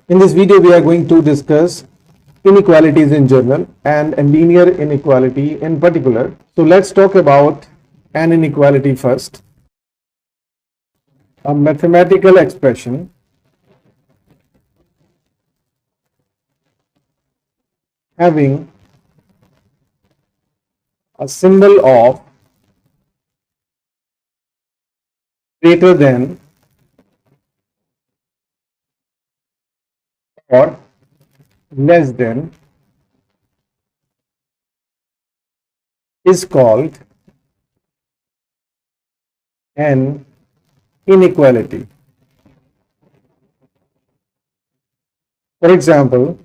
In this video, we are going to discuss inequalities in general and a linear inequality in particular. So let's talk about an inequality first. A mathematical expression having a symbol of greater than or less than is called an inequality. For example,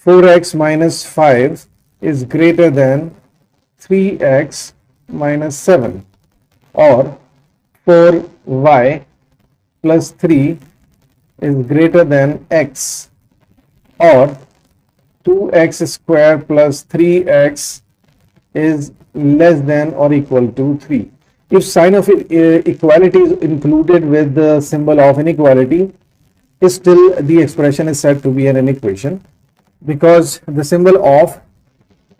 4x minus 5 is greater than 3x minus 7, or 4y plus 3 is greater than x, or 2x square plus 3x is less than or equal to 3. If sign of equality is included with the symbol of inequality, still the expression is said to be an inequation, because the symbol of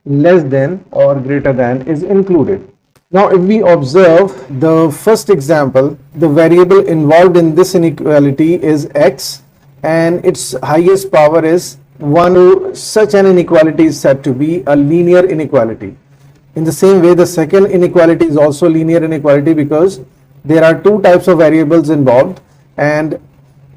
less than or greater than is included. Now, if we observe the first example, the variable involved in this inequality is x and its highest power is 1. Such an inequality is said to be a linear inequality. In the same way, the second inequality is also linear inequality because there are two types of variables involved and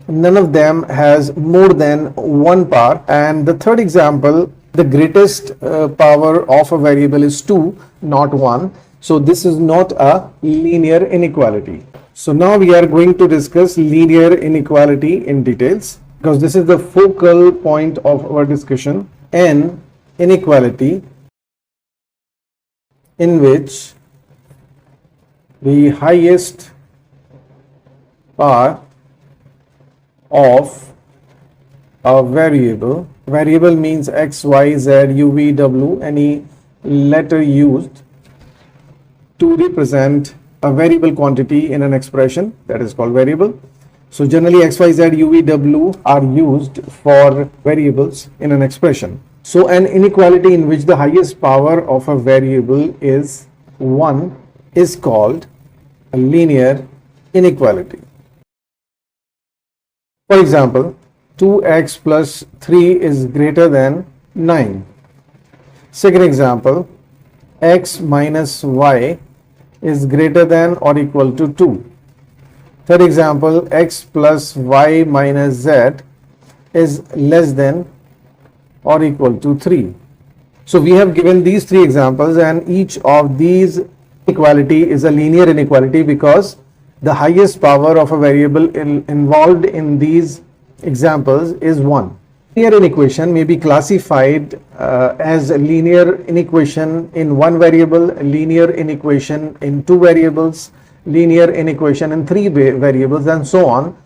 none of them has more than one power. And the third example, the greatest power of a variable is 2, not 1. So this is not a linear inequality. So now we are going to discuss linear inequality in details, because this is the focal point of our discussion. An inequality in which the highest power of a variable means x, y, z, u, v, w, any letter used to represent a variable quantity in an expression, that is called variable. So generally x, y, z, u, v, w are used for variables in an expression. So an inequality in which the highest power of a variable is 1 is called a linear inequality. For example, 2x plus 3 is greater than 9. Second example, x minus y is greater than or equal to 2. Third example, x plus y minus z is less than or equal to 3. So we have given these three examples, and each of these inequality is a linear inequality because the highest power of a variable involved in these examples is 1. Linear inequation may be classified as a linear inequation in one variable, linear inequation in two variables, linear inequation in three variables, and so on,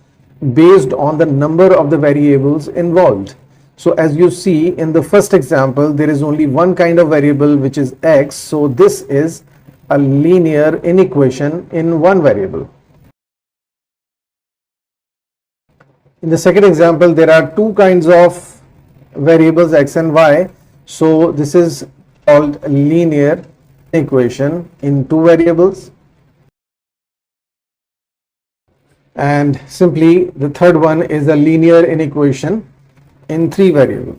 based on the number of the variables involved. So as you see in the first example, there is only one kind of variable, which is x. So this is a linear inequation in one variable. In the second example, there are two kinds of variables, x and y. So this is called a linear equation in two variables. And simply the third one is a linear inequation in three variables.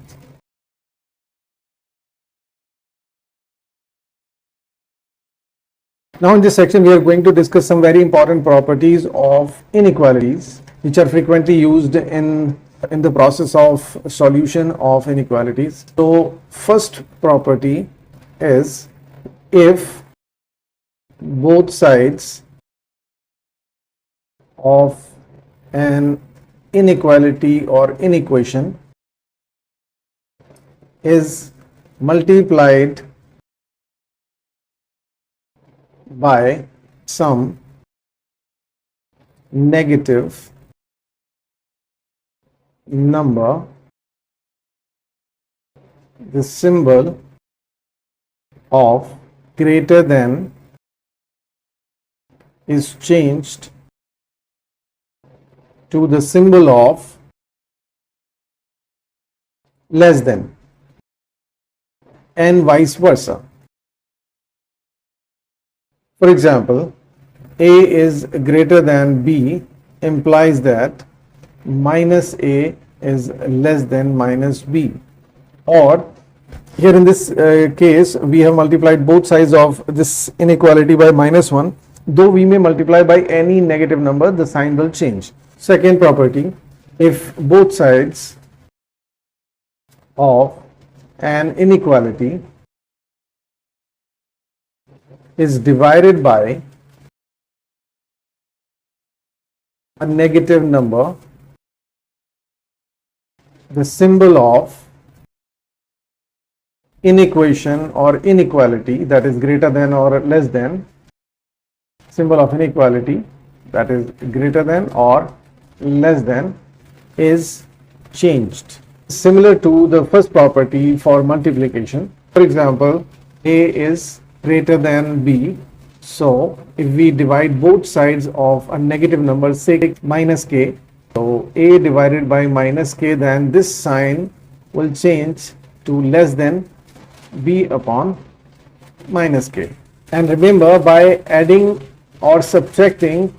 Now in this section, we are going to discuss some very important properties of inequalities, which are frequently used in the process of solution of inequalities. So first property is, if both sides of an inequality or inequation is multiplied by some negative number, the symbol of greater than is changed to the symbol of less than, and vice versa. For example, A is greater than B implies that minus A is less than minus B. Or here in this case, we have multiplied both sides of this inequality by minus 1. Though we may multiply by any negative number, the sign will change. Second property, if both sides of an inequality is divided by a negative number, the symbol of inequation or inequality, that is greater than or less than, symbol of inequality that is greater than or less than, is changed. Similar to the first property for multiplication. For example, A is greater than B. So if we divide both sides of a negative number, say minus k, so A divided by minus k, then this sign will change to less than B upon minus k. And remember, by adding or subtracting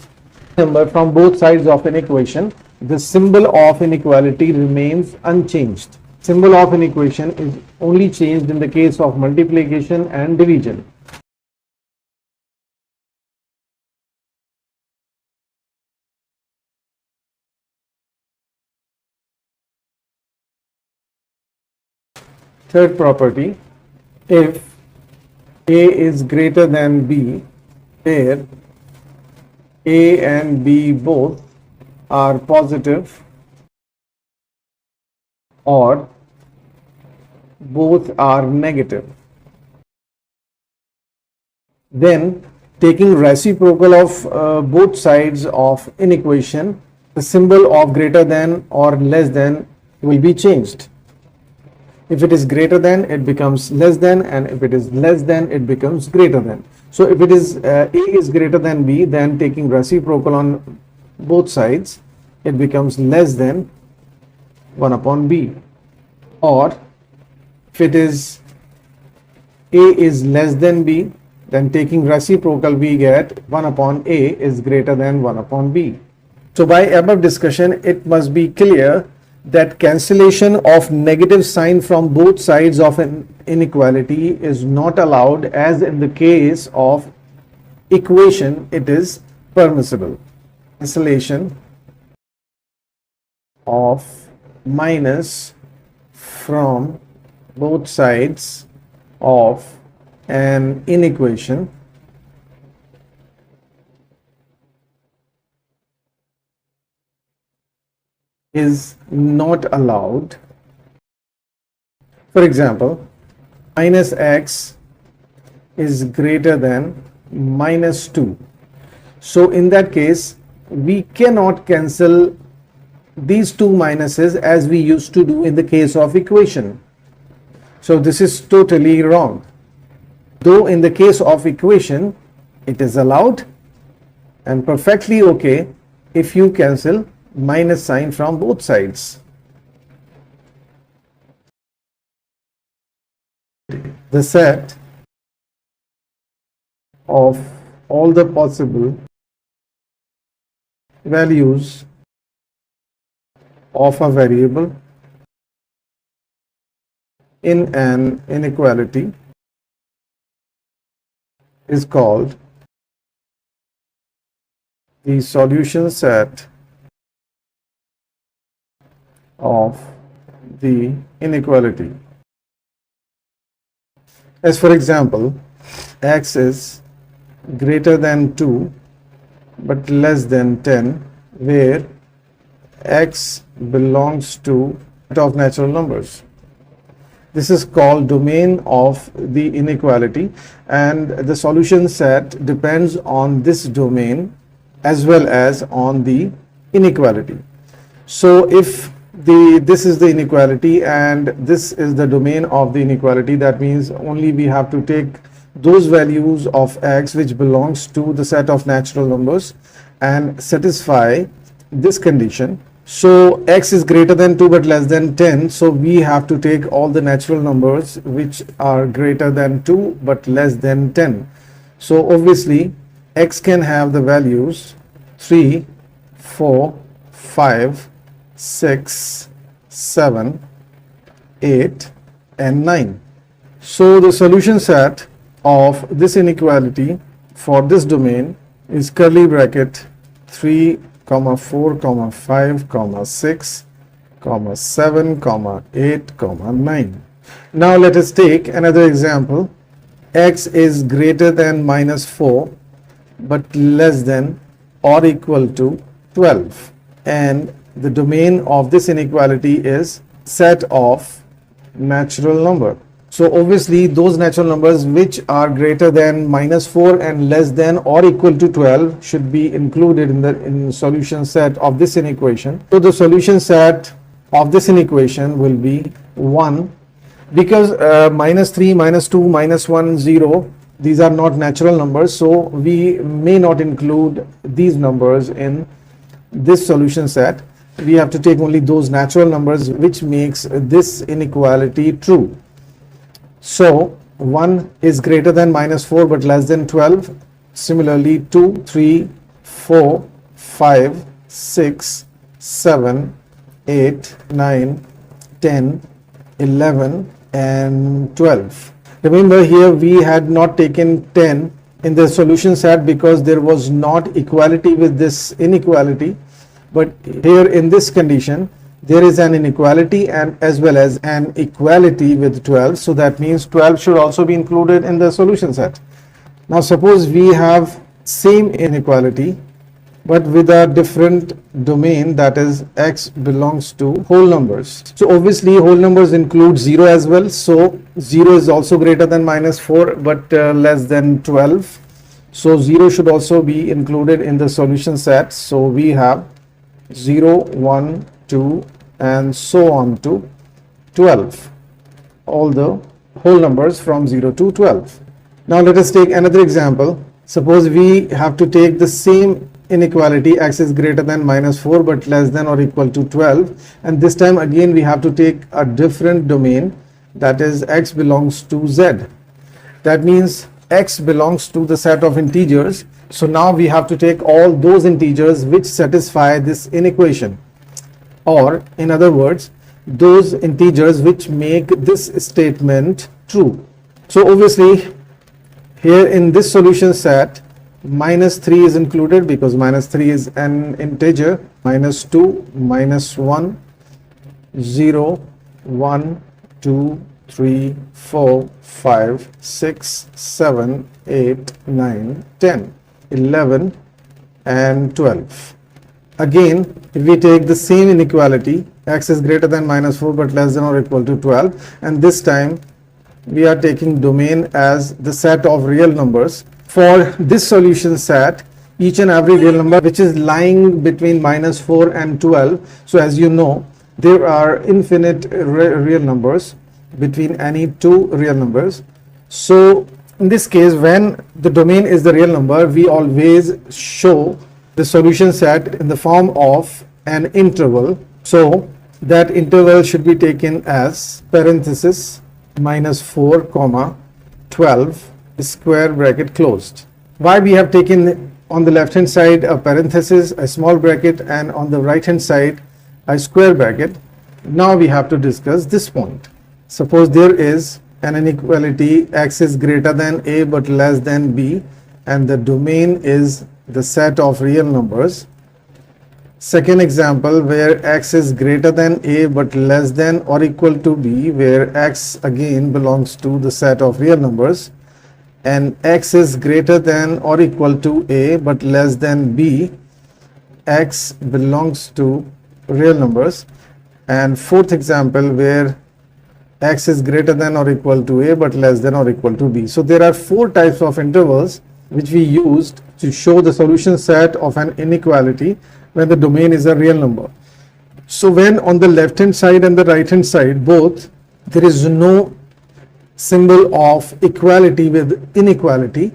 number from both sides of an equation, the symbol of inequality remains unchanged. Symbol of an equation is only changed in the case of multiplication and division. Third property, if A is greater than B, where A and B both are positive or both are negative, then taking reciprocal of both sides of an equation, the symbol of greater than or less than will be changed. If it is greater than, it becomes less than, and if it is less than, it becomes greater than. So if it is A is greater than B, then taking reciprocal on both sides, it becomes less than 1 upon B. Or if it is A is less than B, then taking reciprocal, we get 1 upon A is greater than 1 upon B. So by above discussion, it must be clear that cancellation of negative sign from both sides of an inequality is not allowed, as in the case of equation it is permissible. Cancellation of minus from both sides of an inequation is not allowed. For example, minus x is greater than minus 2. So in that case, we cannot cancel these two minuses as we used to do in the case of equation. So this is totally wrong. Though in the case of equation, it is allowed and perfectly okay if you cancel minus sign from both sides. The set of all the possible values of a variable in an inequality is called the solution set of the inequality. As for example, x is greater than 2 but less than 10, where x belongs to set of natural numbers. This is called domain of the inequality, and the solution set depends on this domain as well as on the inequality. So if this is the inequality and this is the domain of the inequality, that means only we have to take those values of x which belongs to the set of natural numbers and satisfy this condition. So x is greater than 2 but less than 10. So we have to take all the natural numbers which are greater than 2 but less than 10. So obviously x can have the values 3, 4, 5, 6, 7, 8 and 9. So the solution set of this inequality for this domain is curly bracket 3, 4, 5, 6, 7, 8, 9. Now let us take another example. X is greater than minus 4 but less than or equal to 12, and the domain of this inequality is set of natural number. So obviously those natural numbers which are greater than minus 4 and less than or equal to 12 should be included in the solution set of this inequation. So the solution set of this inequation will be 1, because minus 3, minus 2, minus 1, 0, these are not natural numbers, so we may not include these numbers in this solution set. We have to take only those natural numbers which makes this inequality true. So 1 is greater than minus 4 but less than 12. Similarly 2, 3, 4, 5, 6, 7, 8, 9, 10, 11 and 12. Remember, here we had not taken 10 in the solution set because there was not equality with this inequality, but here in this condition there is an inequality and as well as an equality with 12, so that means 12 should also be included in the solution set. Now suppose we have same inequality but with a different domain, that is x belongs to whole numbers. So obviously whole numbers include 0 as well, so 0 is also greater than minus 4 but less than 12, so 0 should also be included in the solution set. So we have 0, 1, 2 and so on to 12, all the whole numbers from 0 to 12. Now let us take another example. Suppose we have to take the same inequality, x is greater than minus 4 but less than or equal to 12, and this time again we have to take a different domain, that is x belongs to z. That means x belongs to the set of integers. So now we have to take all those integers which satisfy this inequation, or in other words those integers which make this statement true. So obviously here in this solution set minus 3 is included because minus 3 is an integer, minus 2, minus 1, 0, 1, 2, 3, 4, 5, 6, 7, 8, 9, 10, 11 and 12. Again, if we take the same inequality, x is greater than minus 4 but less than or equal to 12, and this time we are taking domain as the set of real numbers. For this solution set, each and every real number which is lying between minus 4 and 12, so as you know there are infinite real numbers between any two real numbers. So in this case, when the domain is the real number, we always show the solution set in the form of an interval. So that interval should be taken as parenthesis minus 4 comma 12 square bracket closed. Why we have taken on the left hand side a parenthesis, a small bracket, and on the right hand side a square bracket? Now we have to discuss this point. Suppose there is an inequality, x is greater than a but less than b, and the domain is the set of real numbers. Second example, where x is greater than a but less than or equal to b, where x again belongs to the set of real numbers, and x is greater than or equal to a but less than b, x belongs to real numbers. And fourth example, where x is greater than or equal to a but less than or equal to b. So there are four types of intervals which we used to show the solution set of an inequality when the domain is a real number. So when on the left hand side and the right hand side both there is no symbol of equality with inequality,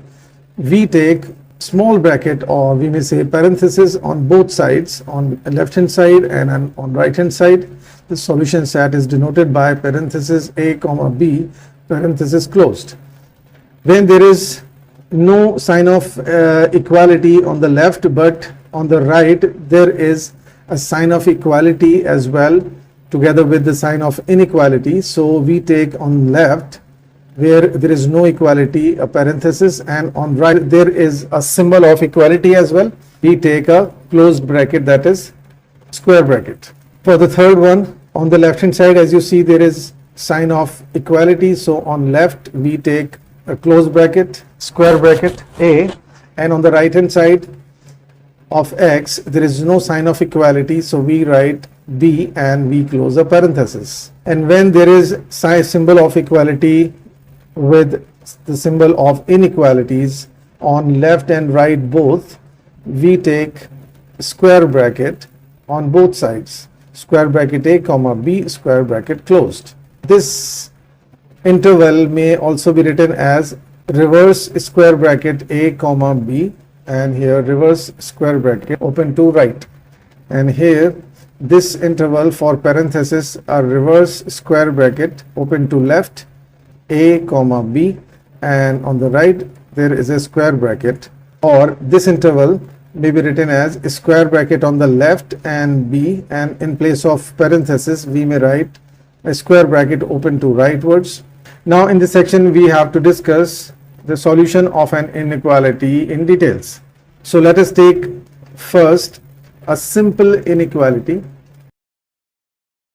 we take small bracket, or we may say parenthesis, on both sides, on left hand side and on right hand side. The solution set is denoted by parenthesis a comma b parenthesis closed. When there is no sign of equality on the left, but on the right there is a sign of equality as well, together with the sign of inequality. So we take on left, where there is no equality, a parenthesis, and on right there is a symbol of equality as well. We take a closed bracket, that is square bracket. For the third one, on the left hand side, as you see, there is sign of equality. So on left we take a closed bracket, square bracket A, and on the right hand side of X there is no sign of equality, so we write B and we close a parenthesis. And when there is symbol of equality with the symbol of inequalities on left and right both, we take square bracket on both sides, square bracket A comma B, square bracket closed. This interval may also be written as reverse square bracket A comma B, and here reverse square bracket open to right, and here this interval for parenthesis a reverse square bracket open to left A comma B, and on the right there is a square bracket, or this interval may be written as a square bracket on the left and B, and in place of parenthesis we may write a square bracket open to rightwards. Now in this section we have to discuss the solution of an inequality in details. So let us take first a simple inequality,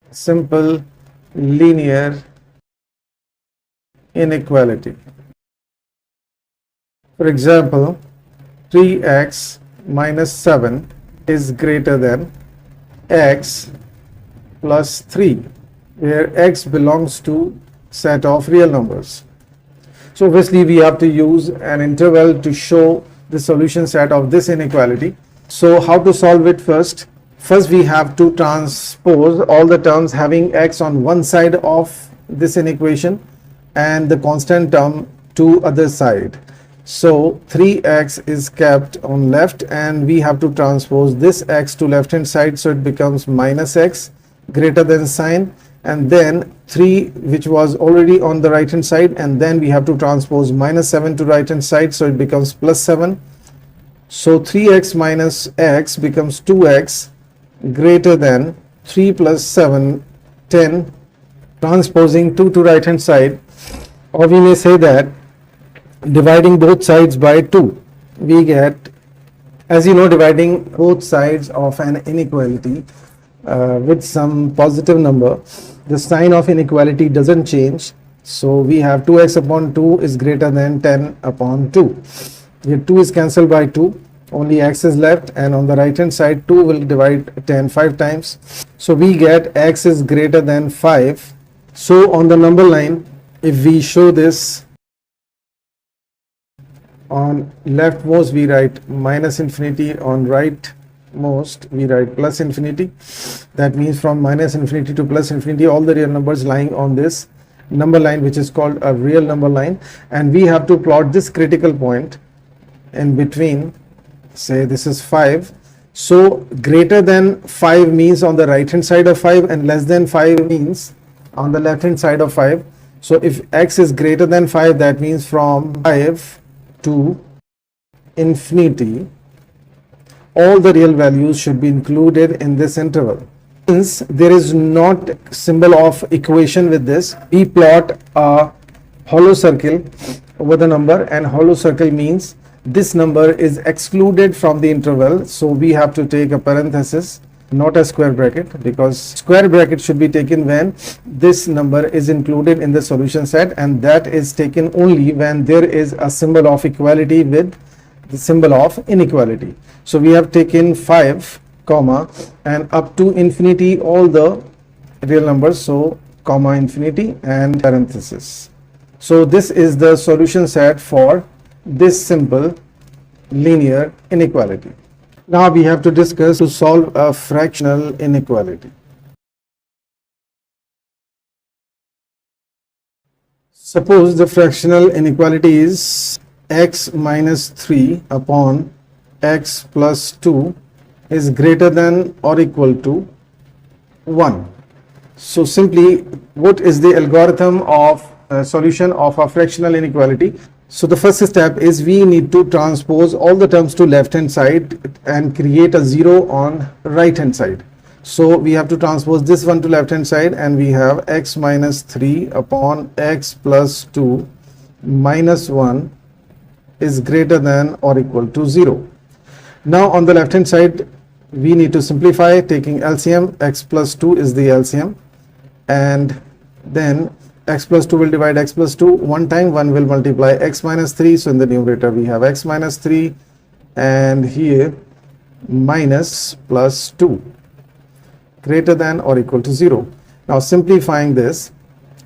simple linear inequality. For example, 3x minus 7 is greater than x plus 3, where x belongs to set of real numbers. So obviously we have to use an interval to show the solution set of this inequality. So how to solve it first? First we have to transpose all the terms having x on one side of this inequation and the constant term to other side. So 3x is kept on left, and we have to transpose this x to left hand side, so it becomes minus x greater than sign, and then 3 which was already on the right hand side, and then we have to transpose minus 7 to right hand side, so it becomes plus 7. So 3x minus x becomes 2x greater than 3 plus 7, 10, transposing 2 to right hand side, or we may say that dividing both sides by 2 we get, as you know, dividing both sides of an inequality with some positive number, the sign of inequality doesn't change. So we have 2x upon 2 is greater than 10 upon 2. Here 2 is cancelled by 2, only x is left, and on the right hand side 2 will divide 10 5 times. So we get x is greater than 5. So on the number line, if we show this, on leftmost we write minus infinity, on rightmost we write plus infinity. That means from minus infinity to plus infinity, all the real numbers lying on this number line, which is called a real number line, and we have to plot this critical point in between. Say this is 5. So greater than 5 means on the right hand side of 5, and less than 5 means on the left hand side of 5. So if x is greater than 5, that means from 5 to infinity, all the real values should be included in this interval. Since there is not symbol of equation with this, we plot a hollow circle over the number, and hollow circle means this number is excluded from the interval. So we have to take a parenthesis, not a square bracket, because square bracket should be taken when this number is included in the solution set, and that is taken only when there is a symbol of equality with the symbol of inequality. So we have taken 5 comma and up to infinity all the real numbers, so comma infinity and parenthesis. So this is the solution set for this simple linear inequality. Now we have to discuss to solve a fractional inequality. Suppose the fractional inequality is x minus 3 upon x plus 2 is greater than or equal to 1. So simply, what is the algorithm of solution of a fractional inequality? So the first step is we need to transpose all the terms to left hand side and create a 0 on right hand side. So we have to transpose this one to left hand side, and we have x minus 3 upon x plus 2 minus 1 is greater than or equal to 0. Now on the left hand side, we need to simplify taking LCM. X plus 2 is the LCM, and then x plus 2 will divide x plus 2 one time, 1 will multiply x minus 3. So in the numerator we have x minus 3, and here minus plus 2 greater than or equal to 0. Now simplifying this,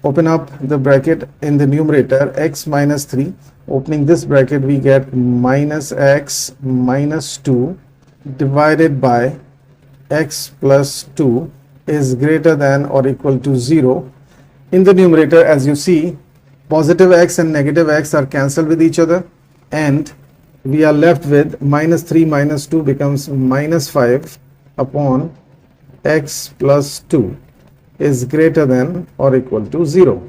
open up the bracket in the numerator, x minus 3, opening this bracket we get minus x minus 2 divided by x plus 2 is greater than or equal to 0. In the numerator, as you see, positive x and negative x are cancelled with each other, and we are left with minus 3 minus 2 becomes minus 5 upon x plus 2 is greater than or equal to 0.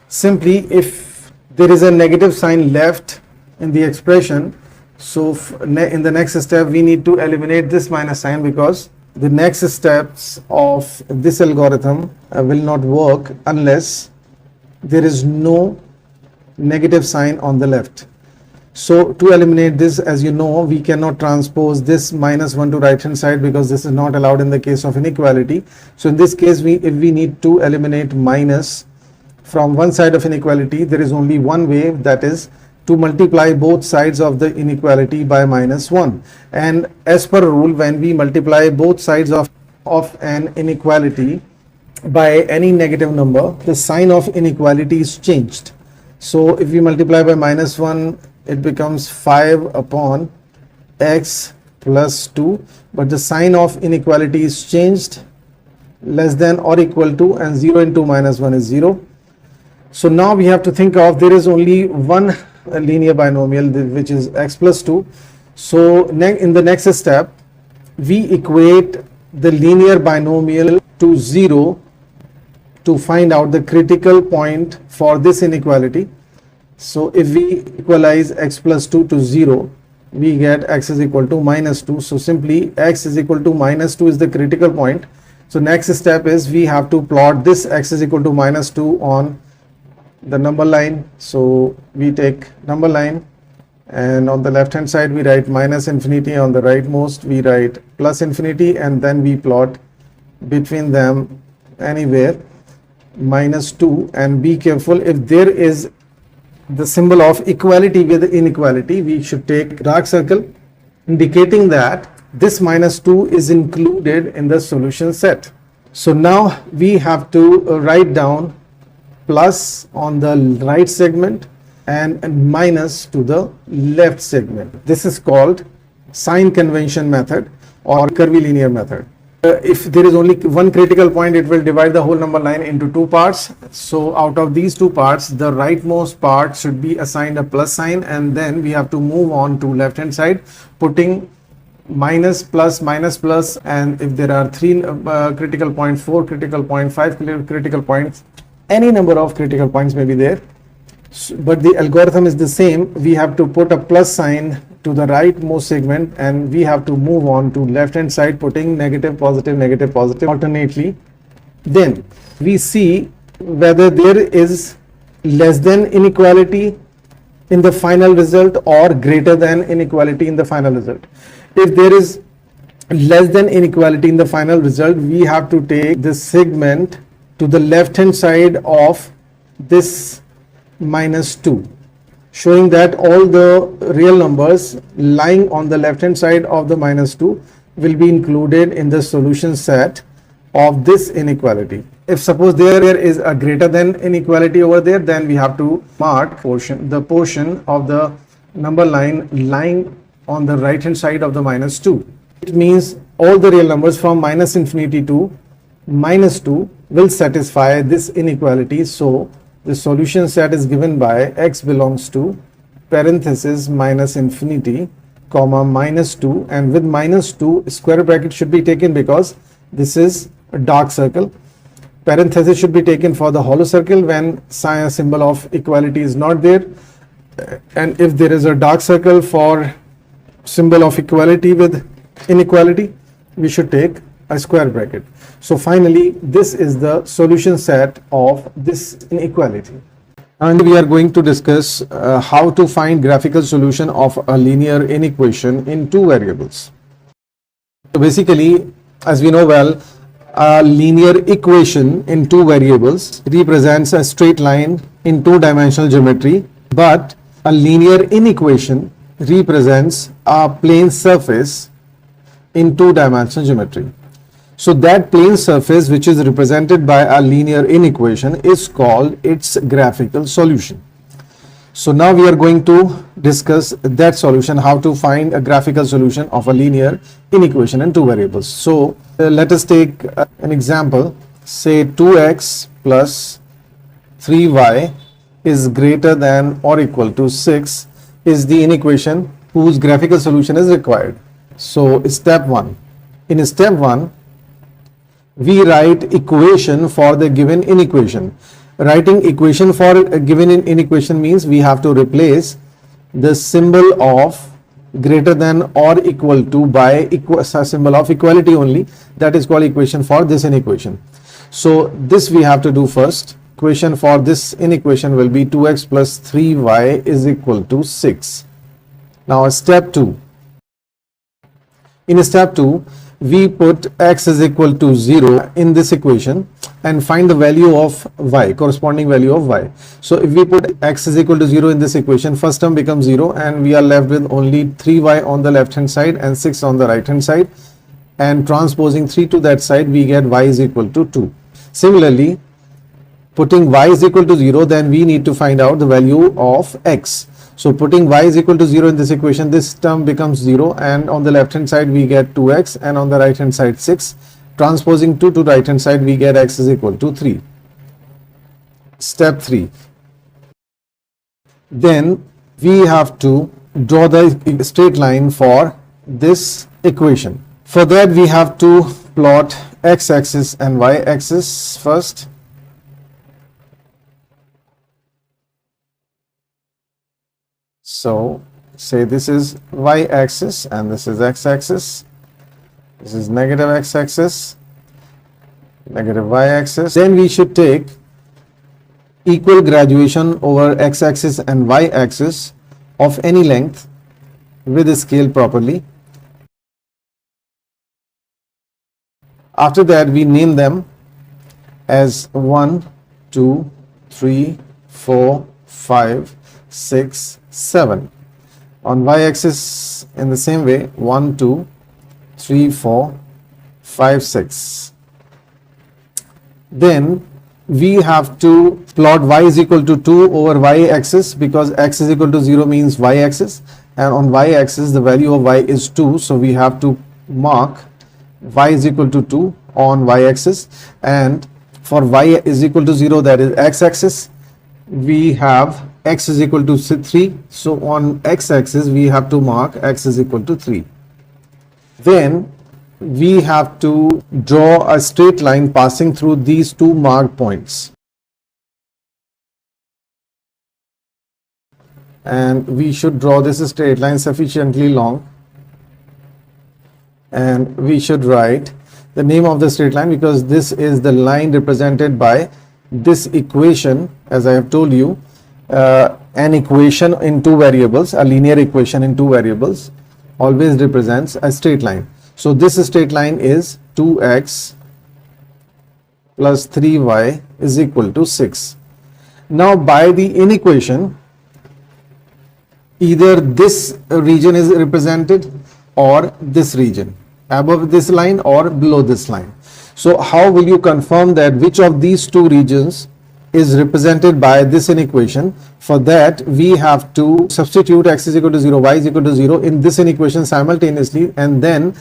Simply, if there is a negative sign left in the expression, so in the next step we need to eliminate this minus sign, because the next steps of this algorithm will not work unless there is no negative sign on the left. So to eliminate this, as you know, we cannot transpose this minus 1 to right hand side, because this is not allowed in the case of inequality. So in this case, if we need to eliminate minus from one side of inequality, there is only one way, that is to multiply both sides of the inequality by minus 1. And as per rule, when we multiply both sides of an inequality by any negative number, the sign of inequality is changed. So if we multiply by minus 1, it becomes 5 upon x plus 2, but the sign of inequality is changed, less than or equal to, and 0 into minus 1 is 0. So now we have to think of, there is only one linear binomial, which is x plus 2. So in the next step, we equate the linear binomial to 0 to find out the critical point for this inequality. So if we equalize x plus 2 to 0, we get x is equal to minus 2. So simply x is equal to minus 2 is the critical point. So next step is we have to plot this x is equal to minus 2 on the number line. So we take number line, and on the left hand side we write minus infinity, on the rightmost we write plus infinity, and then we plot between them anywhere minus 2. And be careful, if there is the symbol of equality with inequality, we should take dark circle indicating that this minus 2 is included in the solution set. So now we have to write down plus on the right segment and minus to the left segment. This is called sign convention method or curvilinear method. If there is only one critical point, it will divide the whole number line into two parts. So out of these two parts, the rightmost part should be assigned a plus sign, and then we have to move on to left hand side, putting minus plus minus plus, and if there are 3 critical points, 4 critical points, 5 critical points, any number of critical points may be there, but the algorithm is the same. We have to put a plus sign to the rightmost segment, and we have to move on to left hand side, putting negative positive alternately. Then we see whether there is less than inequality in the final result or greater than inequality in the final result. If there is less than inequality in the final result, we have to take this segment to the left hand side of this minus 2, showing that all the real numbers lying on the left hand side of the minus 2 will be included in the solution set of this inequality. If suppose there is a greater than inequality over there, then we have to mark the portion of the number line lying on the right hand side of the minus 2. It means all the real numbers from minus infinity to minus 2 will satisfy this inequality. So the solution set is given by x belongs to parenthesis minus infinity comma minus 2, and with minus 2 square bracket should be taken because this is a dark circle. Parenthesis should be taken for the hollow circle when symbol of equality is not there, and if there is a dark circle for symbol of equality with inequality, we should take a square bracket. So finally, this is the solution set of this inequality. And we are going to discuss how to find graphical solution of a linear inequation in two variables. So basically, as we know well, a linear equation in two variables represents a straight line in two-dimensional geometry, but a linear inequation represents a plane surface in two-dimensional geometry. So that plane surface which is represented by a linear inequation is called its graphical solution. So now we are going to discuss that solution, how to find a graphical solution of a linear inequation in two variables. So let us take an example. Say 2x plus 3y is greater than or equal to 6 is the inequation whose graphical solution is required. So step 1. In step 1, we write equation for the given inequation. Writing equation for a given inequation means we have to replace the symbol of greater than or equal to by symbol of equality only. That is called equation for this inequation. So this we have to do first. Equation for this inequation will be 2x plus 3y is equal to 6. Now step 2. In step 2, we put x is equal to 0 in this equation and find the value of y, corresponding value of y. So if we put x is equal to 0 in this equation, first term becomes 0 and we are left with only 3y on the left hand side and 6 on the right hand side, and transposing 3 to that side we get y is equal to 2. Similarly, putting y is equal to 0, then we need to find out the value of x. So putting y is equal to 0 in this equation, this term becomes 0 and on the left hand side we get 2x and on the right hand side 6. Transposing 2 to right hand side we get x is equal to 3. Step 3. Then we have to draw the straight line for this equation. For that we have to plot x-axis and y-axis first. So say this is y-axis and this is x-axis. This is negative x-axis, negative y-axis. Then we should take equal graduation over x-axis and y-axis of any length with a scale properly. After that we name them as 1, 2, 3, 4, 5, 6, 7. On y-axis in the same way 1, 2, 3, 4, 5, 6. Then we have to plot y is equal to 2 over y-axis because x is equal to 0 means y-axis, and on y-axis the value of y is 2, so we have to mark y is equal to 2 on y-axis, and for y is equal to 0, that is x-axis, we have x is equal to 3, so on x-axis we have to mark x is equal to 3. Then we have to draw a straight line passing through these two marked points, and we should draw this straight line sufficiently long, and we should write the name of the straight line because this is the line represented by this equation. As I have told you, an equation in two variables, a linear equation in two variables, always represents a straight line. So this straight line is 2x plus 3y is equal to 6. Now by the inequation, either this region is represented or this region, above this line or below this line. So how will you confirm that which of these two regions is represented by this inequation? For that we have to substitute x is equal to 0, y is equal to 0 in this inequation simultaneously, and then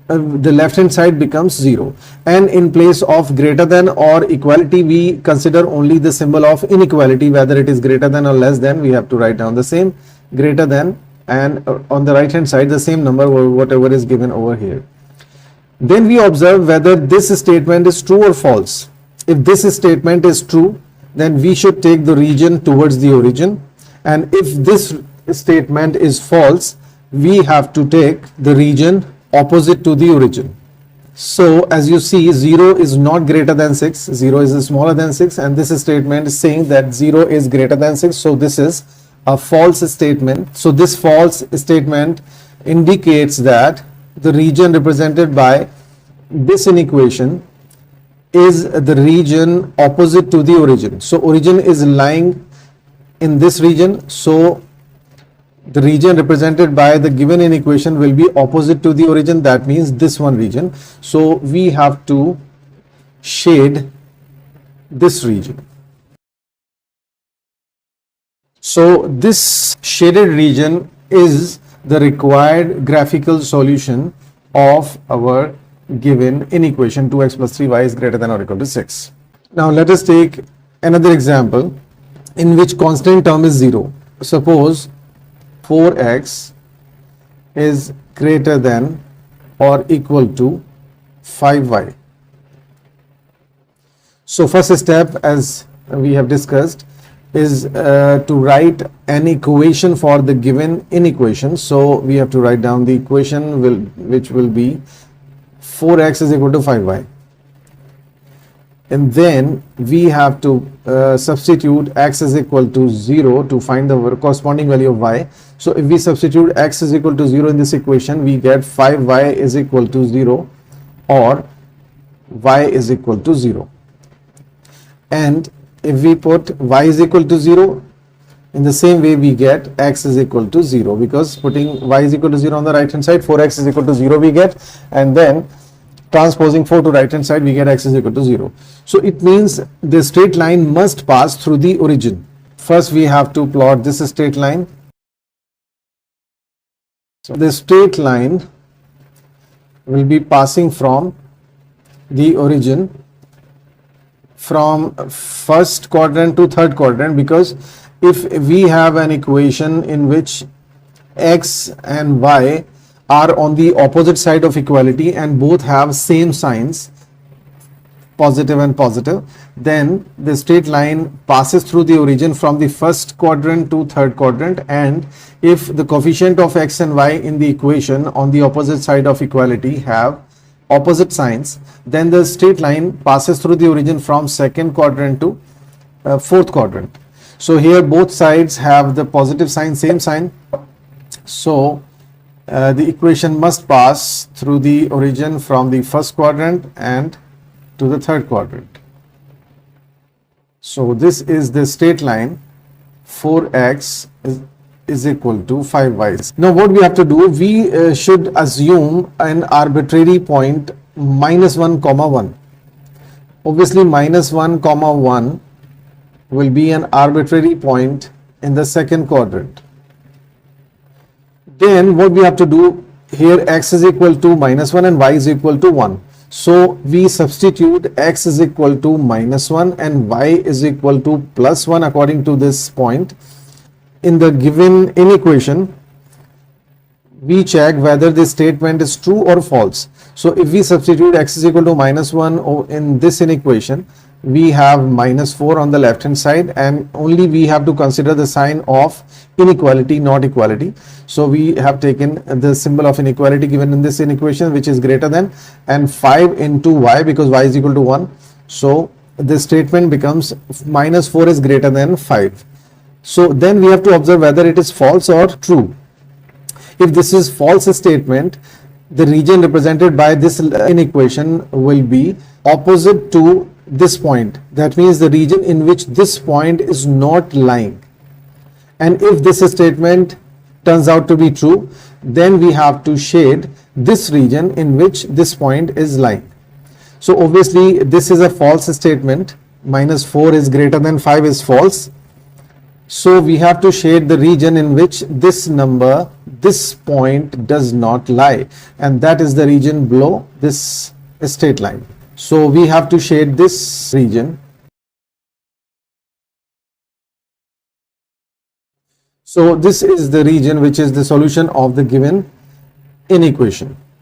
the left hand side becomes 0, and in place of greater than or equality we consider only the symbol of inequality, whether it is greater than or less than. We have to write down the same greater than, and on the right hand side the same number or whatever is given over here. Then we observe whether this statement is true or false. If this statement is true, then we should take the region towards the origin, and if this statement is false, we have to take the region opposite to the origin. So as you see, 0 is not greater than 6, 0 is smaller than 6, and this statement is saying that 0 is greater than 6, so this is a false statement. So this false statement indicates that the region represented by this inequation is the region opposite to the origin. So origin is lying in this region, so the region represented by the given inequation will be opposite to the origin, that means this one region. So we have to shade this region. So this shaded region is the required graphical solution of our given inequation 2x plus 3y is greater than or equal to 6. Now let us take another example in which constant term is 0. Suppose 4x is greater than or equal to 5y. So first step, as we have discussed, is to write an equation for the given inequation. So we have to write down the equation which will be 4x is equal to 5y. And then we have to substitute x is equal to 0 to find the corresponding value of y. So if we substitute x is equal to 0 in this equation, we get 5y is equal to 0 or y is equal to 0. And if we put y is equal to 0, in the same way we get x is equal to 0, because putting y is equal to 0 on the right hand side, 4x is equal to 0 we get, and then transposing 4 to right hand side we get x is equal to 0. So it means the straight line must pass through the origin. First we have to plot this straight line. So the straight line will be passing from the origin from first quadrant to third quadrant, because if we have an equation in which x and y are on the opposite side of equality and both have same signs, positive and positive, then the straight line passes through the origin from the first quadrant to third quadrant, and if the coefficient of x and y in the equation on the opposite side of equality have opposite signs, then the straight line passes through the origin from second quadrant to fourth quadrant. So here both sides have the positive sign, same sign, so the equation must pass through the origin from the first quadrant and to the third quadrant. So this is the straight line 4x is equal to 5y. Now what we have to do, we should assume an arbitrary point -1, 1. Obviously -1, 1 will be an arbitrary point in the second quadrant. Then what we have to do here, x is equal to -1 and y is equal to 1. So we substitute x is equal to -1 and y is equal to +1 according to this point. In the given inequation, we check whether this statement is true or false. So if we substitute x is equal to -1 in this inequation, we have -4 on the left hand side, and only we have to consider the sign of inequality, not equality. So we have taken the symbol of inequality given in this inequation, which is greater than, and 5 into y, because y is equal to 1. So this statement becomes -4 is greater than 5. So then we have to observe whether it is false or true. If this is false statement, the region represented by this inequation will be opposite to this point. That means the region in which this point is not lying. And if this statement turns out to be true, then we have to shade this region in which this point is lying. So obviously this is a false statement. -4 is greater than 5 is false. So we have to shade the region in which this number, this point does not lie, and that is the region below this straight line. So we have to shade this region. So this is the region which is the solution of the given inequation.